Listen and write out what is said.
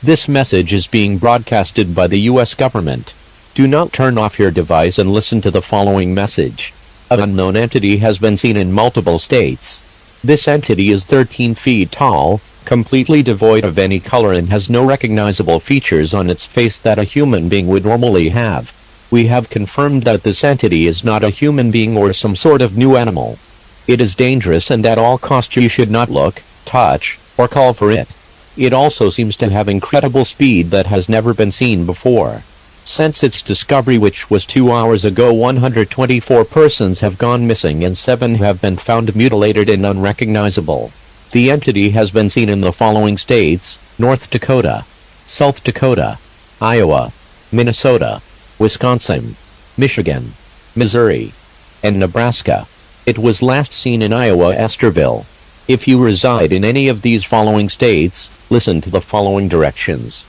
This message is being broadcasted by the U.S. government. Do not turn off your device and listen to the following message. An unknown entity has been seen in multiple states. This entity is 13 feet tall, completely devoid of any color and has no recognizable features on its face that a human being would normally have. We have confirmed that this entity is not a human being or some sort of new animal. It is dangerous and at all costs you should not look, touch, or call for it. It also seems to have incredible speed that has never been seen before. Since its discovery, which was 2 hours ago, 124 persons have gone missing and 7 have been found mutilated and unrecognizable. The entity has been seen in the following states: North Dakota, South Dakota, Iowa, Minnesota, Wisconsin, Michigan, Missouri, and Nebraska. It was last seen in Iowa, Estherville. If you reside in any of these following states, listen to the following directions.